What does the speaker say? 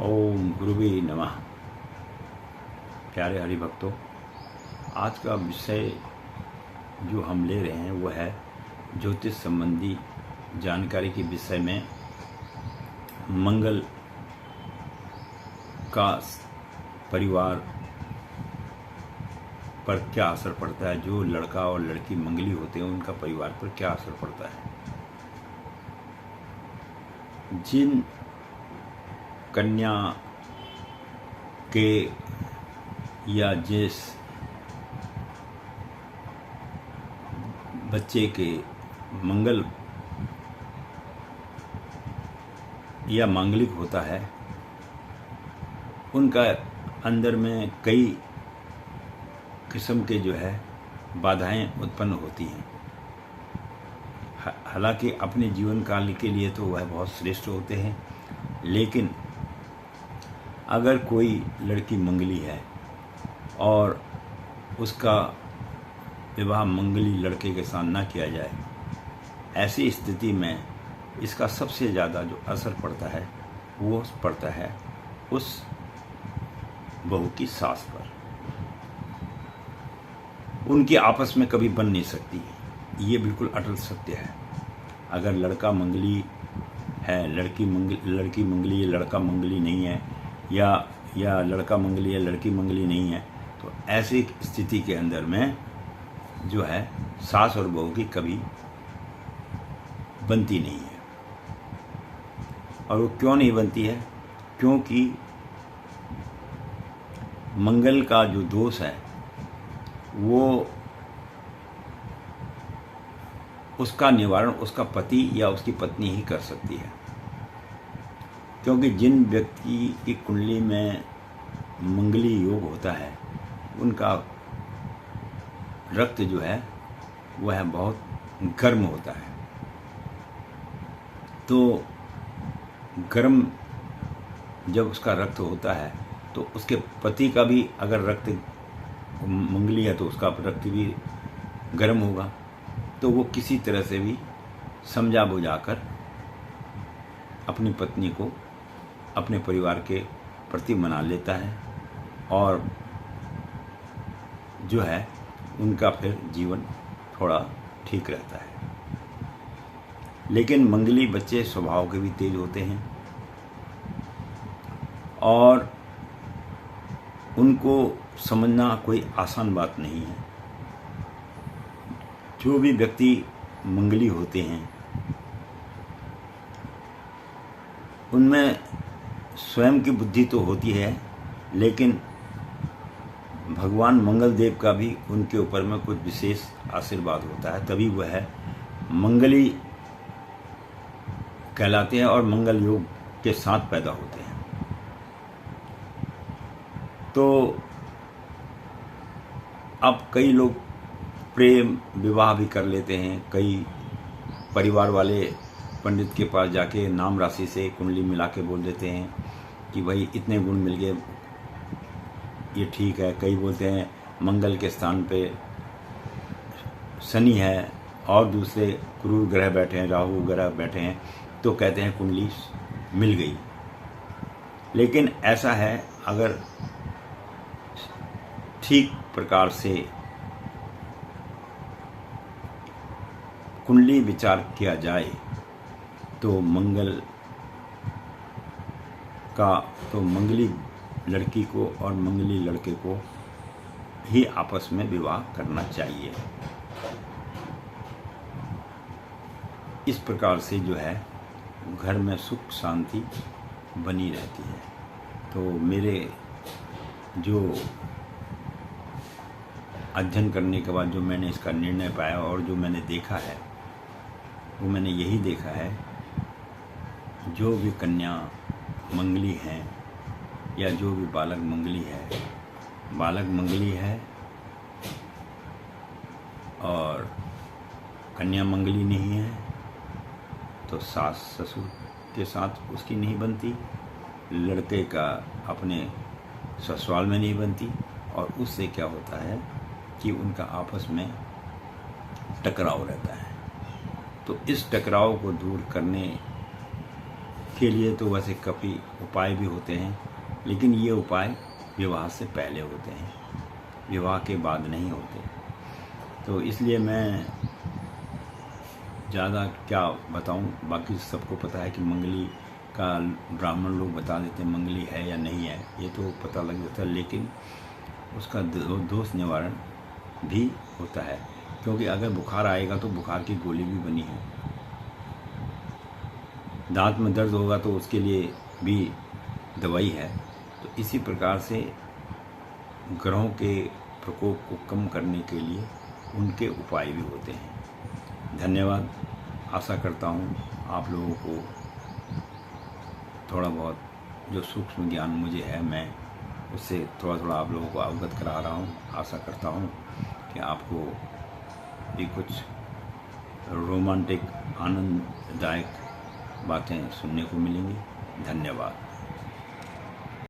ओम गुरुवे नमः। प्यारे हरि भक्तों, आज का विषय जो हम ले रहे हैं वो है ज्योतिष संबंधी जानकारी के विषय में मंगल का परिवार पर क्या असर पड़ता है। जो लड़का और लड़की मंगली होते हैं उनका परिवार पर क्या असर पड़ता है। जिन कन्या के या जिस बच्चे के मंगल या मांगलिक होता है, उनका अंदर में कई किस्म के जो है बाधाएं उत्पन्न होती हैं। हालांकि अपने जीवन काल के लिए तो वह बहुत श्रेष्ठ होते हैं, लेकिन अगर कोई लड़की मंगली है और उसका विवाह मंगली लड़के के साथ ना किया जाए, ऐसी स्थिति में इसका सबसे ज़्यादा जो असर पड़ता है वो पड़ता है उस बहू की सास पर। उनकी आपस में कभी बन नहीं सकती, ये बिल्कुल अटल सत्य है। अगर लड़का मंगली है, लड़की मंगली है, लड़का मंगली नहीं है, या लड़का मंगली है, लड़की मंगली नहीं है, तो ऐसी स्थिति के अंदर में जो है सास और बहू की कभी बनती नहीं है। और वो क्यों नहीं बनती है? क्योंकि मंगल का जो दोष है वो उसका निवारण उसका पति या उसकी पत्नी ही कर सकती है। क्योंकि जिन व्यक्ति की कुंडली में मंगली योग होता है उनका रक्त जो है वह बहुत गर्म होता है। तो गर्म जब उसका रक्त होता है तो उसके पति का भी अगर रक्त मंगली है तो उसका रक्त भी गर्म होगा। तो वो किसी तरह से भी समझा बुझाकर अपनी पत्नी को अपने परिवार के प्रति मना लेता है और जो है उनका फिर जीवन थोड़ा ठीक रहता है। लेकिन मंगली बच्चे स्वभाव के भी तेज होते हैं और उनको समझना कोई आसान बात नहीं है। जो भी व्यक्ति मंगली होते हैं उनमें स्वयं की बुद्धि तो होती है, लेकिन भगवान मंगल देव का भी उनके ऊपर में कुछ विशेष आशीर्वाद होता है, तभी वह मंगली कहलाते हैं और मंगल योग के साथ पैदा होते हैं। तो अब कई लोग प्रेम विवाह भी कर लेते हैं। कई परिवार वाले पंडित के पास जाके नाम राशि से कुंडली मिला के बोल देते हैं कि भाई इतने गुण मिल गए, ये ठीक है। कई बोलते हैं मंगल के स्थान पे शनि है और दूसरे क्रूर ग्रह बैठे हैं, राहु ग्रह बैठे हैं, तो कहते हैं कुंडली मिल गई। लेकिन ऐसा है, अगर ठीक प्रकार से कुंडली विचार किया जाए तो मंगली लड़की को और मंगली लड़के को ही आपस में विवाह करना चाहिए। इस प्रकार से जो है घर में सुख शांति बनी रहती है। तो मेरे जो अध्ययन करने के बाद जो मैंने इसका निर्णय पाया और जो मैंने देखा है वो मैंने यही देखा है, जो भी कन्या मंगली है या जो भी बालक मंगली है और कन्या मंगली नहीं है तो सास ससुर के साथ उसकी नहीं बनती, लड़के का अपने ससुराल में नहीं बनती, और उससे क्या होता है कि उनका आपस में टकराव रहता है। तो इस टकराव को दूर करने के लिए तो वैसे काफ़ी उपाय भी होते हैं, लेकिन ये उपाय विवाह से पहले होते हैं, विवाह के बाद नहीं होते। तो इसलिए मैं ज़्यादा क्या बताऊं, बाकी सबको पता है कि मंगली का ब्राह्मण लोग बता देते हैं मंगली है या नहीं है, ये तो पता लग जाता है, लेकिन उसका दोष निवारण भी होता है, क्योंकि अगर बुखार आएगा तो बुखार की गोली भी बनी है, दांत में दर्द होगा तो उसके लिए भी दवाई है। तो इसी प्रकार से ग्रहों के प्रकोप को कम करने के लिए उनके उपाय भी होते हैं। धन्यवाद। आशा करता हूँ आप लोगों को थोड़ा बहुत जो सूक्ष्म ज्ञान मुझे है, मैं उससे थोड़ा थोड़ा आप लोगों को अवगत करा रहा हूँ। आशा करता हूँ कि आपको भी कुछ रोमांटिक आनंददायक बातें सुनने को मिलेंगी। धन्यवाद।